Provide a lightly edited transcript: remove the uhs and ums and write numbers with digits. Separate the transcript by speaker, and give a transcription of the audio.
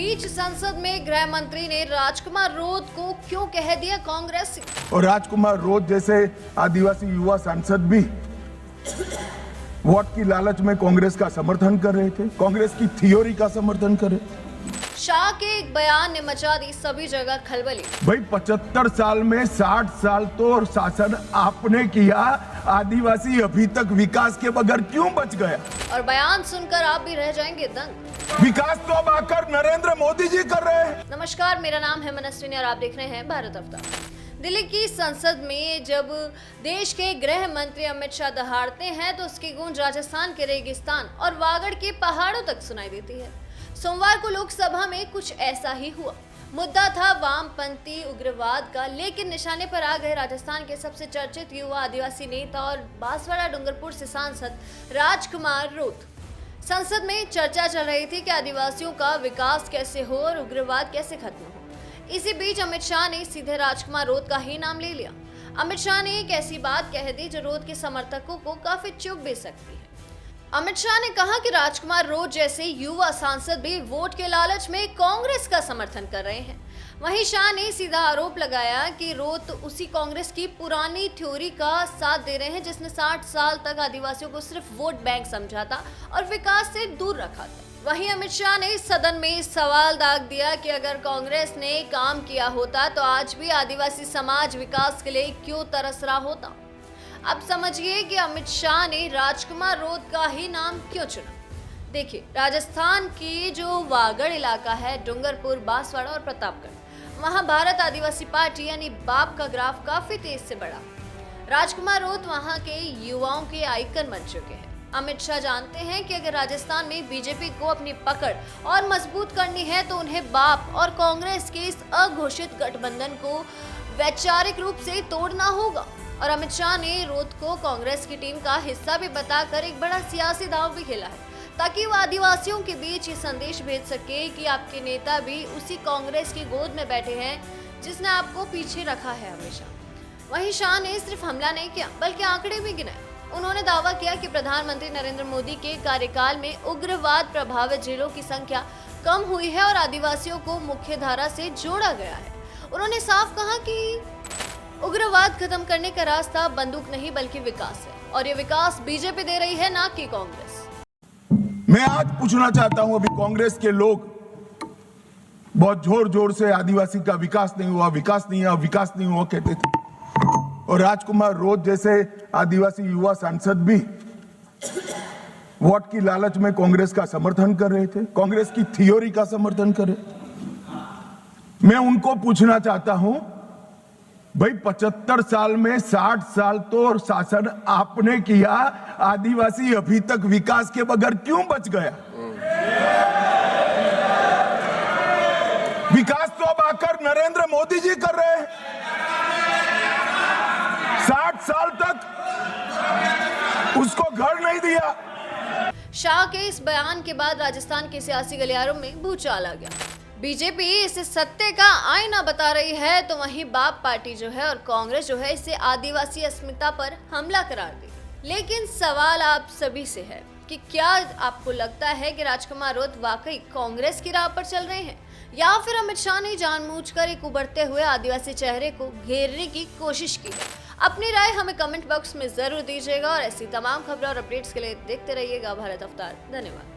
Speaker 1: बीच संसद में गृह मंत्री ने राजकुमार रोध को क्यों कह दिया कांग्रेसी।
Speaker 2: और राजकुमार रोध जैसे आदिवासी युवा सांसद भी वोट की लालच में कांग्रेस का समर्थन कर रहे थे, कांग्रेस की थ्योरी का समर्थन कर रहे।
Speaker 1: शाह के एक बयान ने मचा दी सभी जगह खलबली।
Speaker 2: भाई 75 साल में 60 साल तो शासन आपने किया, आदिवासी अभी तक विकास के बगैर क्यों बच गया।
Speaker 1: और बयान सुनकर आप भी रह जाएंगे दंग।
Speaker 2: विकास तो अब आकर नरेंद्र मोदी जी कर रहे हैं।
Speaker 1: नमस्कार, मेरा नाम है मनस्विनी और आप देख रहे हैं भारत अवतार। दिल्ली की संसद में जब देश के गृह मंत्री अमित शाह दहाड़ते हैं तो उसकी गूंज राजस्थान के रेगिस्तान और वागड़ के पहाड़ों तक सुनाई देती है। सोमवार को लोकसभा में कुछ ऐसा ही हुआ। मुद्दा था वामपंथी उग्रवाद का, लेकिन निशाने पर आ गए राजस्थान के सबसे चर्चित युवा आदिवासी नेता और बांसवाड़ा डूंगरपुर से सांसद राजकुमार रोध। संसद में चर्चा चल रही थी कि आदिवासियों का विकास कैसे हो और उग्रवाद कैसे खत्म हो। इसी बीच अमित शाह ने सीधे राजकुमार रोध का ही नाम ले लिया। अमित शाह ने एक ऐसी बात कह दी जो रोध के समर्थकों को काफी चुभ भी सकती है। अमित शाह ने कहा कि राजकुमार रोध जैसे युवा सांसद भी वोट के लालच में कांग्रेस का समर्थन कर रहे हैं। वहीं शाह ने सीधा आरोप लगाया कि रोध उसी कांग्रेस की पुरानी थ्योरी का साथ दे रहे हैं जिसने 60 साल तक आदिवासियों को सिर्फ वोट बैंक समझा था और विकास से दूर रखा था। वहीं अमित शाह ने सदन में सवाल दाग दिया कि अगर कांग्रेस ने काम किया होता तो आज भी आदिवासी समाज विकास के लिए क्यों तरस रहा होता। अब समझिए कि अमित शाह ने राजकुमार रोध का ही नाम क्यों चुना। देखिए, राजस्थान की जो वागड़ इलाका है, डूंगरपुर, बांसवाड़ा और प्रतापगढ़, वहां भारत आदिवासी पार्टी यानी बाप का ग्राफ काफी तेज से बढ़ा। राजकुमार रोध वहां के युवाओं के आइकन बन चुके हैं। अमित शाह जानते हैं कि अगर राजस्थान में बीजेपी को अपनी पकड़ और मजबूत करनी है तो उन्हें बाप और कांग्रेस के इस अघोषित गठबंधन को वैचारिक रूप से तोड़ना होगा। और अमित शाह ने रोध को कांग्रेस की टीम का हिस्सा भी बताकर एक बड़ा सियासी दांव भी खेला है ताकि वो आदिवासियों के बीच ये संदेश भेज सके कि आपके नेता भी उसी कांग्रेस की गोद में बैठे हैं जिसने आपको पीछे रखा है हमेशा। वहीं शाह ने सिर्फ हमला नहीं किया बल्कि आंकड़े भी गिनाए। उन्होंने दावा किया कि प्रधानमंत्री नरेंद्र मोदी के कार्यकाल में उग्रवाद प्रभावित जिलों की संख्या कम हुई है और आदिवासियों को मुख्य धारा से जोड़ा गया है। उन्होंने साफ कहा कि उग्रवाद खत्म करने का रास्ता बंदूक नहीं बल्कि विकास है और ये विकास बीजेपी दे रही है, ना कि कांग्रेस।
Speaker 2: मैं आज पूछना चाहता हूं, अभी कांग्रेस के लोग बहुत जोर जोर से आदिवासी का विकास नहीं हुआ, विकास नहीं हुआ, विकास नहीं हुआ कहते थे। और राजकुमार रोध जैसे आदिवासी युवा सांसद भी वोट की लालच में कांग्रेस का समर्थन कर रहे थे, कांग्रेस की थ्योरी का समर्थन कर रहे। मैं उनको पूछना चाहता हूं, भाई 75 साल में 60 साल तो शासन आपने किया, आदिवासी अभी तक विकास के बगैर क्यों बच गया। विकास तो अब आकर नरेंद्र मोदी जी कर रहे हैं। 60 साल तक उसको घर नहीं दिया।
Speaker 1: शाह के इस बयान के बाद राजस्थान के सियासी गलियारों में भूचाल आ गया। बीजेपी इसे सत्य का आईना बता रही है तो वहीं बाप पार्टी जो है और कांग्रेस जो है इसे आदिवासी अस्मिता पर हमला करार दी। लेकिन सवाल आप सभी से है कि क्या आपको लगता है कि राजकुमार रोध वाकई कांग्रेस की राह पर चल रहे हैं या फिर अमित शाह ने जानबूझकर एक उभरते हुए आदिवासी चेहरे को घेरने की कोशिश की है। अपनी राय हमें कमेंट बॉक्स में जरूर दीजिएगा और ऐसी तमाम खबरें और अपडेट्स के लिए देखते रहिएगा भारत अवतार। धन्यवाद।